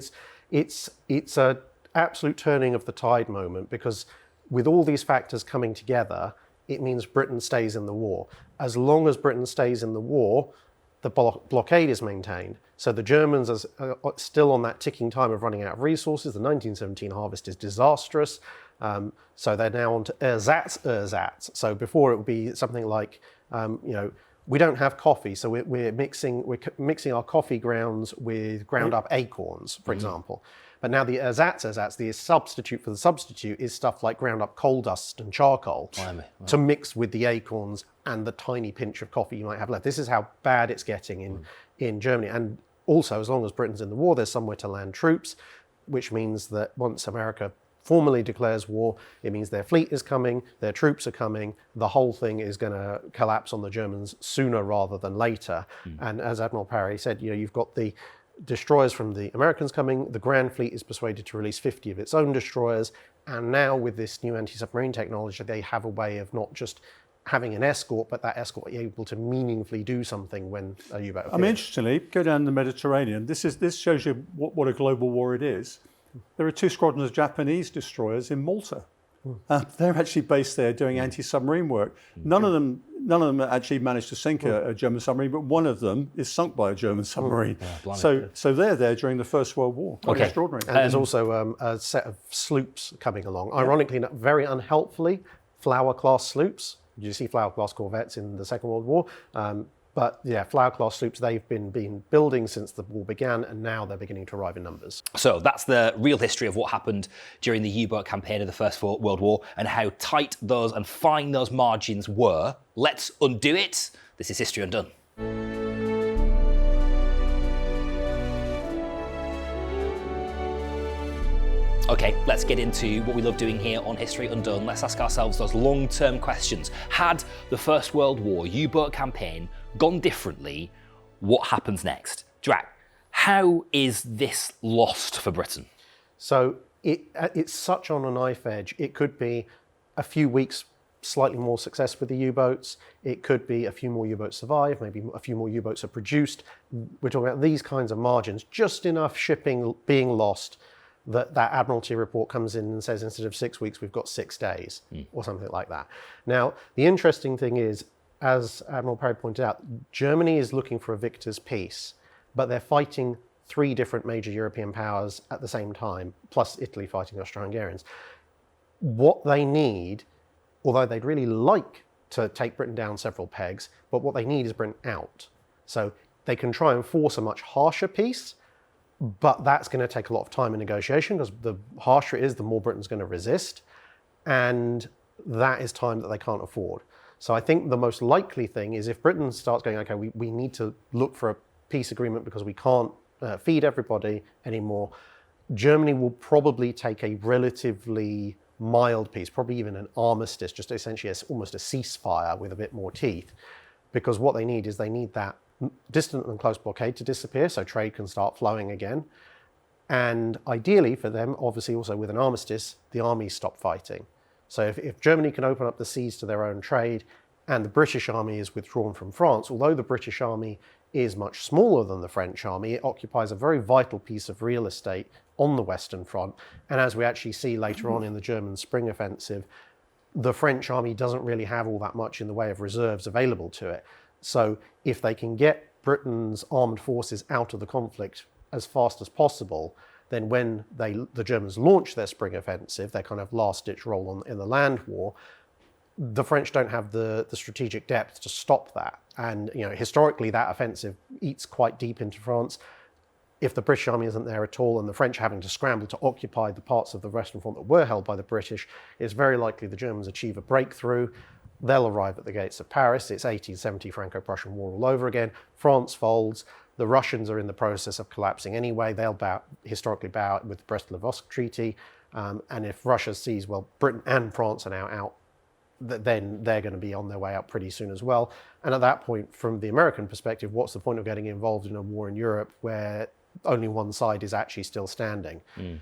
A: it's a absolute turning of the tide moment, because with all these factors coming together, it means Britain stays in the war. As long as Britain stays in the war, the blockade is maintained. So the Germans are still on that ticking time of running out of resources. The 1917 harvest is disastrous. So they're now on to ersatz. So before it would be something like, we don't have coffee, so we're mixing our coffee grounds with ground up acorns, for example. But now the ersatz, the substitute for the substitute, is stuff like ground up coal dust and charcoal to mix with the acorns and the tiny pinch of coffee you might have left. This is how bad it's getting in Germany. And also, as long as Britain's in the war, there's somewhere to land troops, which means that once America formally declares war, it means their fleet is coming, their troops are coming, the whole thing is going to collapse on the Germans sooner rather than later. And as Admiral Parry said, you've got the destroyers from the Americans coming, the Grand Fleet is persuaded to release 50 of its own destroyers, and now with this new anti-submarine technology, they have a way of not just having an escort, but that escort able to meaningfully do something when a U-boat appears.
B: I mean, interestingly, go down the Mediterranean. This shows you what a global war it is. There are 2 squadrons of Japanese destroyers in Malta. They're actually based there doing anti-submarine work. None of them actually managed to sink a German submarine, but one of them is sunk by a German submarine. So they're there during the First World War. Extraordinary.
A: And there's also a set of sloops coming along. Ironically, very unhelpfully, Flower-class sloops. You see Flower-class corvettes in the Second World War. But yeah, Flower-class sloops, they've been building since the war began, and now they're beginning to arrive in numbers.
C: So that's the real history of what happened during the U-boat campaign of the First World War and how tight those and fine those margins were. Let's undo it. This is History Undone. Okay, let's get into what we love doing here on History Undone. Let's ask ourselves those long-term questions. Had the First World War U-boat campaign gone differently, what happens next? Drac, how is this lost for Britain?
A: So it's such on a knife edge. It could be a few weeks slightly more success with the U-boats. It could be a few more U-boats survive, maybe a few more U-boats are produced. We're talking about these kinds of margins, just enough shipping being lost that Admiralty report comes in and says instead of 6 weeks, we've got 6 days or something like that. Now, the interesting thing is, as Admiral Parry pointed out, Germany is looking for a victor's peace, but they're fighting 3 different major European powers at the same time, plus Italy fighting Austro-Hungarians. What they need, although they'd really like to take Britain down several pegs, but what they need is Britain out. So they can try and force a much harsher peace, but that's going to take a lot of time in negotiation, because the harsher it is, the more Britain's going to resist. And that is time that they can't afford. So I think the most likely thing is if Britain starts going, okay, we need to look for a peace agreement because we can't feed everybody anymore, Germany will probably take a relatively mild peace, probably even an armistice, just essentially almost a ceasefire with a bit more teeth, because what they need is that distant and close blockade to disappear so trade can start flowing again. And ideally for them, obviously also with an armistice, the armies stop fighting. So if Germany can open up the seas to their own trade and the British army is withdrawn from France, although the British army is much smaller than the French army, it occupies a very vital piece of real estate on the Western Front. And as we actually see later on in the German spring offensive, the French army doesn't really have all that much in the way of reserves available to it. So if they can get Britain's armed forces out of the conflict as fast as possible, then when the Germans launch their spring offensive, their kind of last-ditch role in the land war, the French don't have the strategic depth to stop that. And historically, that offensive eats quite deep into France. If the British army isn't there at all and the French are having to scramble to occupy the parts of the Western Front that were held by the British, it's very likely the Germans achieve a breakthrough. They'll arrive at the gates of Paris. It's 1870 Franco-Prussian War all over again. France folds. The Russians are in the process of collapsing anyway. They'll historically bow out with the Brest-Litovsk Treaty. And if Russia sees, well, Britain and France are now out, then they're going to be on their way out pretty soon as well. And at that point, from the American perspective, what's the point of getting involved in a war in Europe where only one side is actually still standing?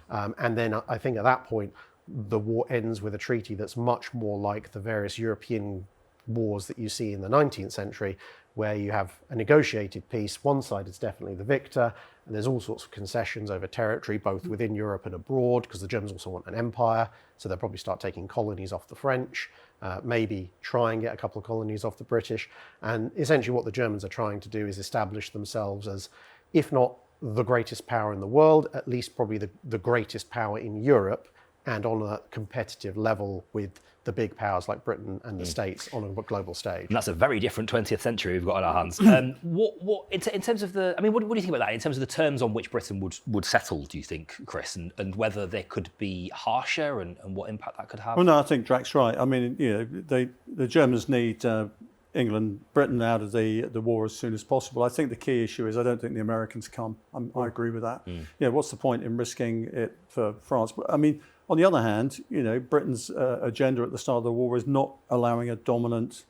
A: And then I think at that point, the war ends with a treaty that's much more like the various European wars that you see in the 19th century, where you have a negotiated peace. One side is definitely the victor, and there's all sorts of concessions over territory, both within Europe and abroad, because the Germans also want an empire, so they'll probably start taking colonies off the French, maybe try and get a couple of colonies off the British. And essentially what the Germans are trying to do is establish themselves as, if not the greatest power in the world, at least probably the greatest power in Europe, and on a competitive level with the big powers like Britain and the States on a global stage. And
C: that's a very different 20th century we've got on our hands. In terms of what do you think about that? In terms of the terms on which Britain would settle, do you think, Chris, and whether they could be harsher and what impact that could have?
B: Well, no, I think Drake's right. I mean, the Germans need Britain out of the war as soon as possible. I think the key issue is I don't think the Americans come. I agree with that. What's the point in risking it for France? I mean, on the other hand, Britain's agenda at the start of the war is not allowing a dominant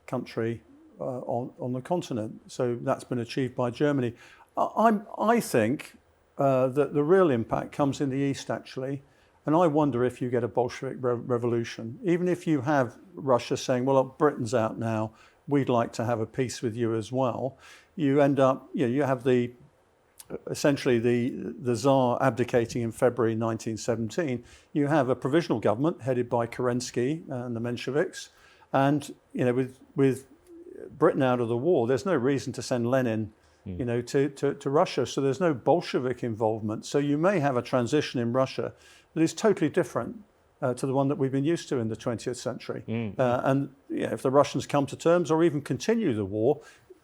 B: country on the continent. So that's been achieved by Germany. I think that the real impact comes in the East, actually. And I wonder if you get a Bolshevik revolution, even if you have Russia saying, well, Britain's out now, we'd like to have a peace with you as well. You end up, you have essentially the Tsar abdicating in February 1917. You have a provisional government headed by Kerensky and the Mensheviks. And, with Britain out of the war, there's no reason to send Lenin to Russia. So there's no Bolshevik involvement. So you may have a transition in Russia that is totally different to the one that we've been used to in the 20th century. And if the Russians come to terms or even continue the war,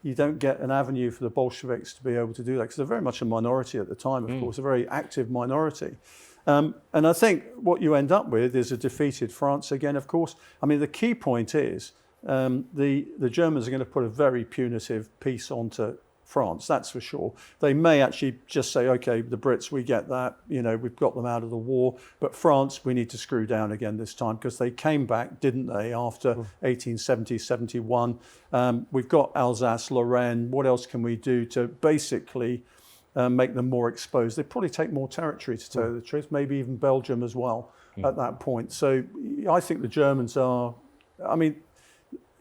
B: you don't get an avenue for the Bolsheviks to be able to do that, because they're very much a minority at the time, of course, a very active minority. And I think what you end up with is a defeated France again, of course. I mean, the key point is the Germans are going to put a very punitive peace onto France, that's for sure. They may actually just say, okay, the Brits, we get that, we've got them out of the war, but France, we need to screw down again this time, because they came back, didn't they, after 1870, 71. We've got Alsace, Lorraine, what else can we do to basically make them more exposed? They'd probably take more territory, to tell you the truth, maybe even Belgium as well at that point. So I think the Germans are,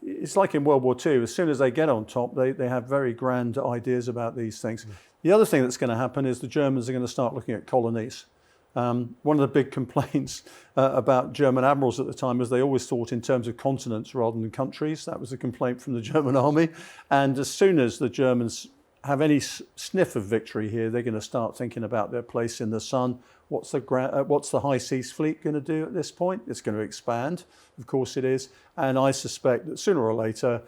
B: it's like in World War II, as soon as they get on top, they have very grand ideas about these things. The other thing that's going to happen is the Germans are going to start looking at colonies. One of the big complaints about German admirals at the time was they always thought in terms of continents rather than countries. That was a complaint from the German army. And as soon as the Germans have any sniff of victory here, they're going to start thinking about their place in the sun. What's the High Seas Fleet going to do at this point? It's going to expand, of course it is. And I suspect that sooner or later,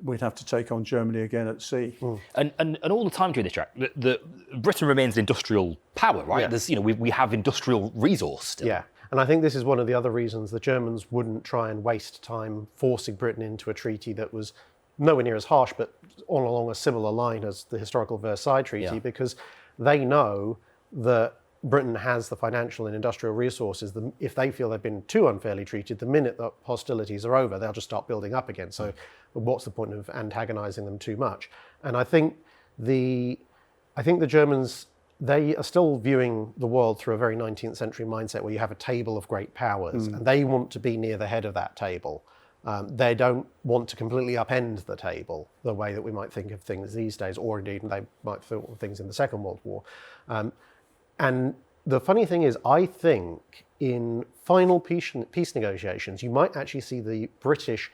B: we'd have to take on Germany again at sea.
C: And all the time during this track, Britain remains an industrial power, right?
A: Yeah.
C: There's, we have industrial resource still.
A: Yeah, and I think this is one of the other reasons the Germans wouldn't try and waste time forcing Britain into a treaty that was nowhere near as harsh, but along a similar line as the historical Versailles Treaty, because they know that Britain has the financial and industrial resources, if they feel they've been too unfairly treated, the minute that hostilities are over, they'll just start building up again. So what's the point of antagonizing them too much? And I think the Germans, they are still viewing the world through a very 19th century mindset where you have a table of great powers, and they want to be near the head of that table. They don't want to completely upend the table the way that we might think of things these days, or indeed they might think of things in the Second World War. And the funny thing is, I think in final peace negotiations, you might actually see the British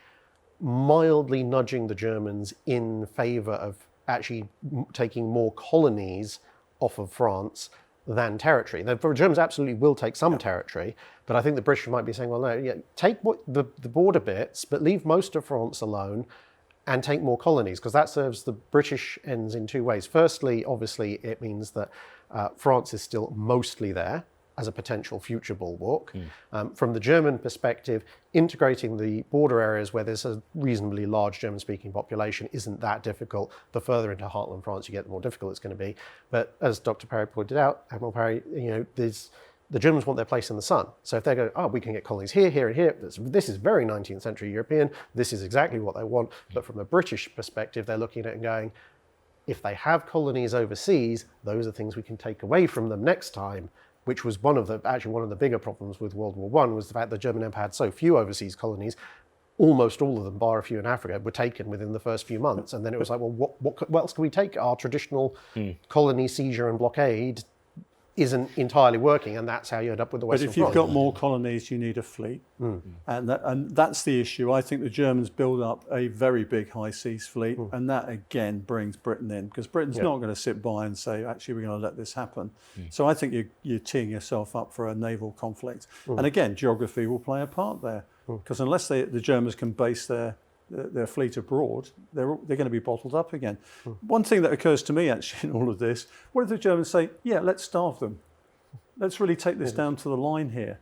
A: mildly nudging the Germans in favour of actually taking more colonies off of France than territory. The Germans absolutely will take some territory, but I think the British might be saying, well, no, yeah, take the border bits, but leave most of France alone and take more colonies, because that serves the British ends in two ways. Firstly, obviously, it means that France is still mostly there as a potential future bulwark. From the German perspective, integrating the border areas where there's a reasonably large German-speaking population isn't that difficult. The further into heartland France you get, the more difficult it's going to be. But as Dr. Parry pointed out, Admiral Parry, the Germans want their place in the sun. So if they're going, we can get colonies here, here, and here, this is very 19th century European, this is exactly what they want. But from a British perspective, they're looking at it and going, if they have colonies overseas, those are things we can take away from them next time, which was one of the bigger problems with World War I, was the fact the German Empire had so few overseas colonies. Almost all of them, bar a few in Africa, were taken within the first few months. And then it was like, well, what else can we take? Our traditional colony seizure and blockade isn't entirely working, and that's how you end up with the Western Front.
B: But if you've got more colonies, you need a fleet. And that's the issue. I think the Germans build up a very big high seas fleet, and that again brings Britain in, because Britain's not going to sit by and say, actually, we're going to let this happen. So I think you're teeing yourself up for a naval conflict. And again, geography will play a part there, because unless the Germans can base their fleet abroad, they're going to be bottled up again. One thing that occurs to me actually in all of this, what if the Germans say, yeah, let's starve them. Let's really take this down to the line here.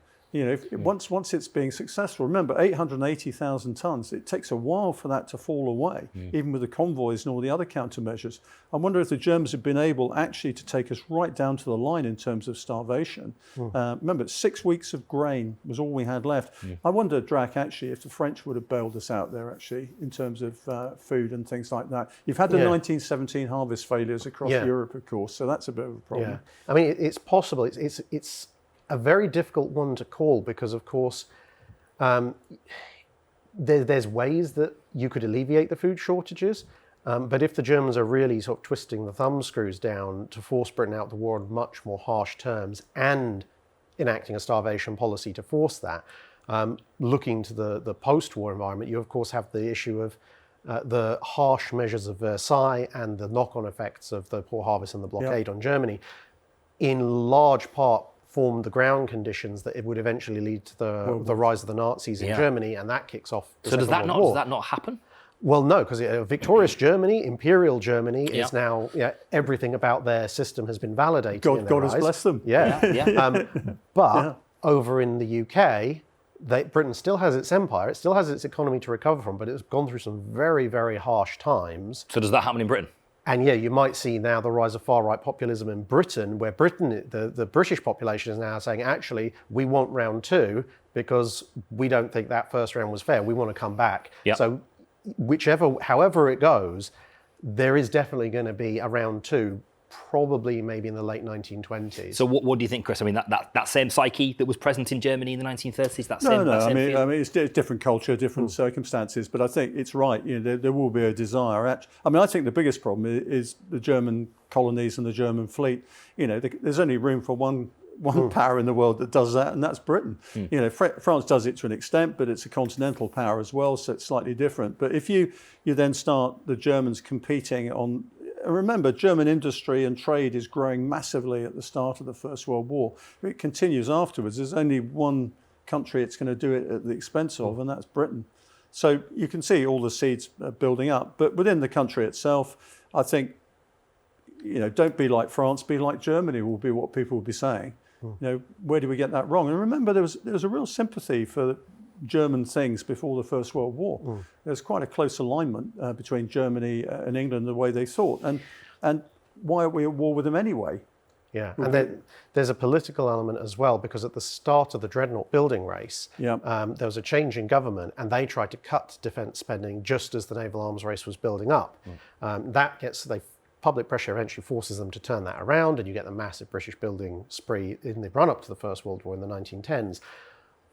B: Once it's being successful, remember 880,000 tons, it takes a while for that to fall away, even with the convoys and all the other countermeasures. I wonder if the Germans have been able actually to take us right down to the line in terms of starvation. Remember, 6 weeks of grain was all we had left. I wonder, Drac, actually, if the French would have bailed us out there, actually, in terms of food and things like that. You've had the 1917 harvest failures across Europe, of course, so that's a bit of a problem.
A: I mean, it's possible. It's a very difficult one to call, because, of course, there's ways that you could alleviate the food shortages, but if the Germans are really sort of twisting the thumb screws down to force Britain out of the war on much more harsh terms and enacting a starvation policy to force that, looking to the post-war environment, you of course have the issue of the harsh measures of Versailles and the knock-on effects of the poor harvest and the blockade on Germany, in large part formed the ground conditions that it would eventually lead to the rise of the Nazis in Germany, and that kicks off the
C: Second World War. Does that not happen?
A: Well, no, because victorious Germany, Imperial Germany, is now, everything about their system has been validated.
B: God has blessed them.
A: But over in the UK, Britain still has its empire, it still has its economy to recover from, but it's gone through some very, very harsh times.
C: So does that happen in Britain?
A: And you might see now the rise of far-right populism in Britain, where the British population is now saying, actually, we want round two because we don't think that first round was fair. We want to come back. So however it goes, there is definitely going to be a round two, probably maybe in the late 1920s.
C: So what do you think, Chris? I mean, that same psyche that was present in Germany in the 1930s?
B: I mean, it's different culture, different circumstances, but I think it's right. There will be a desire. I think the biggest problem is the German colonies and the German fleet. There's only room for one power in the world that does that, and that's Britain. France does it to an extent, but it's a continental power as well, so it's slightly different. But if you then start the Germans competing on, remember, German industry and trade is growing massively at the start of the First World War. It continues afterwards. There's only one country it's going to do it at the expense of, and that's Britain. So you can see all the seeds building up. But within the country itself, I think, don't be like France, be like Germany will be what people will be saying. Where do we get that wrong? And remember, there was a real sympathy for German things before the First World War. There's quite a close alignment between Germany and England, the way they thought. And why are we at war with them anyway?
A: Yeah, and then there's a political element as well, because at the start of the dreadnought building race, there was a change in government, and they tried to cut defence spending just as the naval arms race was building up. Public pressure eventually forces them to turn that around, and you get the massive British building spree in the run-up to the First World War in the 1910s.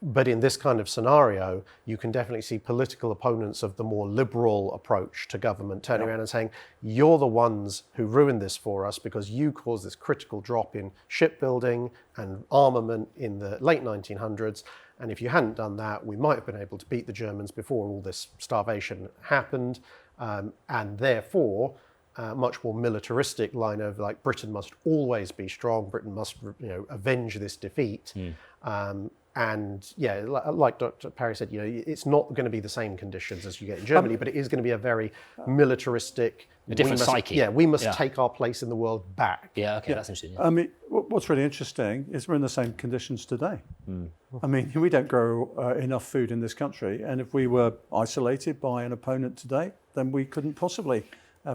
A: But in this kind of scenario, you can definitely see political opponents of the more liberal approach to government turning around and saying, you're the ones who ruined this for us because you caused this critical drop in shipbuilding and armament in the late 1900s. And if you hadn't done that, we might have been able to beat the Germans before all this starvation happened. And therefore, much more militaristic line of like, Britain must always be strong, Britain must avenge this defeat. And yeah, like Dr. Parry said, it's not going to be the same conditions as you get in Germany, but it is going to be a very militaristic,
C: a different psyche.
A: Yeah, we must take our place in the world back.
C: Yeah, okay, that's interesting.
B: I mean, what's really interesting is we're in the same conditions today. I mean, we don't grow enough food in this country, and if we were isolated by an opponent today, then we couldn't possibly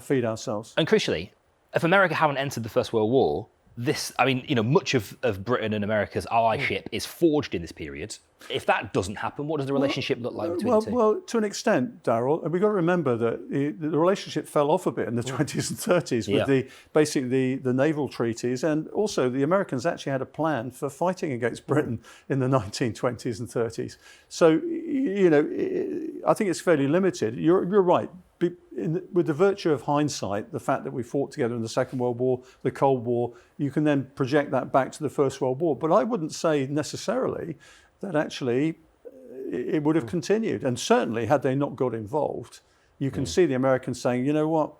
B: feed ourselves.
C: And crucially, if America hadn't entered the First World War, much of Britain and America's allyship is forged in this period. If that doesn't happen, what does the relationship look like between the two?
B: Well, to an extent, Darryl, we've got to remember that the relationship fell off a bit in the 20s and 30s with the naval treaties, and also the Americans actually had a plan for fighting against Britain in the 1920s and 30s. So, I think it's fairly limited. You're right. With the virtue of hindsight, the fact that we fought together in the Second World War, the Cold War, you can then project that back to the First World War. But I wouldn't say necessarily that actually it would have continued. And certainly, had they not got involved, you can see the Americans saying, you know what,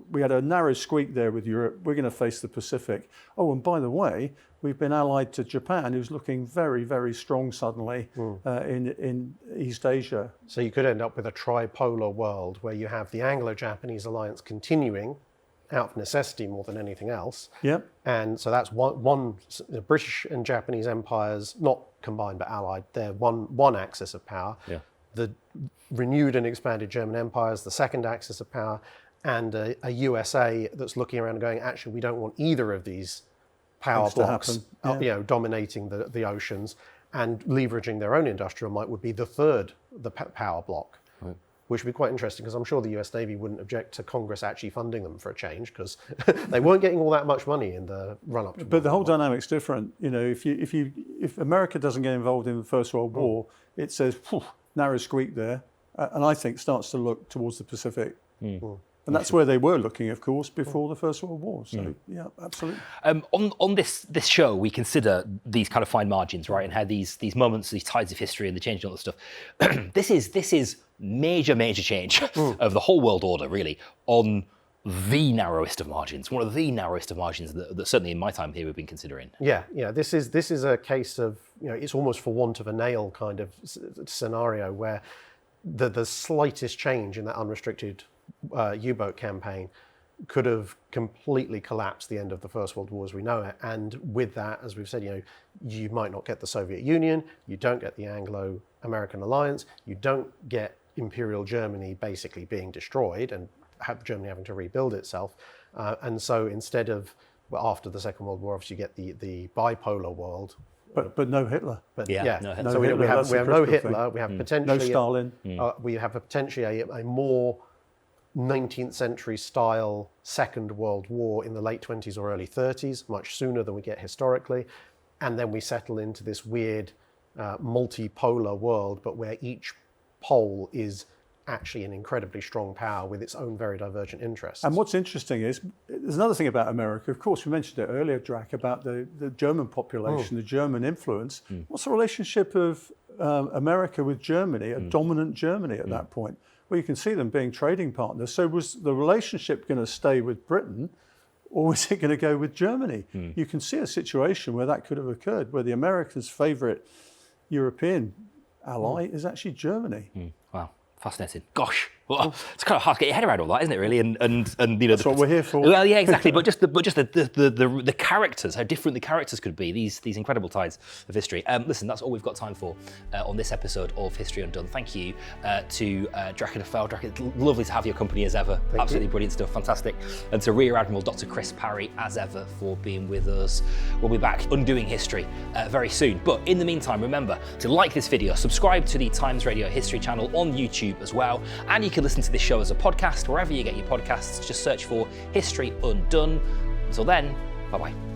B: we had a narrow squeak there with Europe, we're going to face the Pacific. Oh, and by the way, we've been allied to Japan, who's looking very, very strong suddenly in East Asia.
A: So you could end up with a tripolar world where you have the Anglo-Japanese alliance continuing out of necessity more than anything else.
B: Yep.
A: And so that's one the British and Japanese empires, not combined but allied, they're one axis of power.
C: Yeah.
A: The renewed and expanded German empires, the second axis of power, and a USA that's looking around and going, actually, we don't want either of these power blocks dominating the oceans, and leveraging their own industrial might would be the power block. Right. Which would be quite interesting, because I'm sure the US Navy wouldn't object to Congress actually funding them for a change, because they weren't getting all that much money in the run-up to
B: But the whole dynamic's different. If America doesn't get involved in the First World War, it says, narrow squeak there, and I think starts to look towards the Pacific. And that's where they were looking, of course, before the First World War. So, yeah, absolutely.
C: On this show, we consider these kind of fine margins, right, and how these moments, these tides of history and the change and all that stuff. This is major change of the whole world order, really, on the narrowest of margins. One of the narrowest of margins that certainly in my time here we've been considering. Yeah.
A: This is a case of, it's almost for want of a nail kind of scenario where the slightest change in that unrestricted U-boat campaign could have completely collapsed the end of the First World War as we know it. And with that, as we've said, you might not get the Soviet Union, you don't get the Anglo-American alliance, you don't get Imperial Germany basically being destroyed and Germany having to rebuild itself. And so instead of, after the Second World War, obviously you get the bipolar world.
B: But no Hitler.
C: No Hitler.
A: So we have no Hitler, we have potentially...
B: No Stalin.
A: We have potentially a more 19th century style Second World War in the late 20s or early 30s, much sooner than we get historically. And then we settle into this weird multipolar world, but where each pole is actually an incredibly strong power with its own very divergent interests.
B: And what's interesting is, there's another thing about America. Of course, we mentioned it earlier, Drac, about the German population, the German influence. What's the relationship of America with Germany, a dominant Germany at that point? Well, you can see them being trading partners. So was the relationship going to stay with Britain, or was it going to go with Germany? You can see a situation where that could have occurred, where the Americans' favourite European ally is actually Germany.
C: Wow, fascinating. Gosh, Well, it's kind of hard to get your head around all that, isn't it? Really, and you know,
B: That's what we're here for.
C: Well, yeah, exactly. but just the characters, how different the characters could be. These incredible tides of history. Listen, that's all we've got time for on this episode of History Undone. Thank you to Draken of Fell. Draken, lovely to have your company as ever. Absolutely brilliant stuff, fantastic. And to Rear Admiral Dr. Chris Parry, as ever, for being with us. We'll be back undoing history very soon. But in the meantime, remember to like this video, subscribe to the Times Radio History channel on YouTube as well, and you can listen to this show as a podcast wherever you get your podcasts. Just search for History Undone. Until then, bye-bye.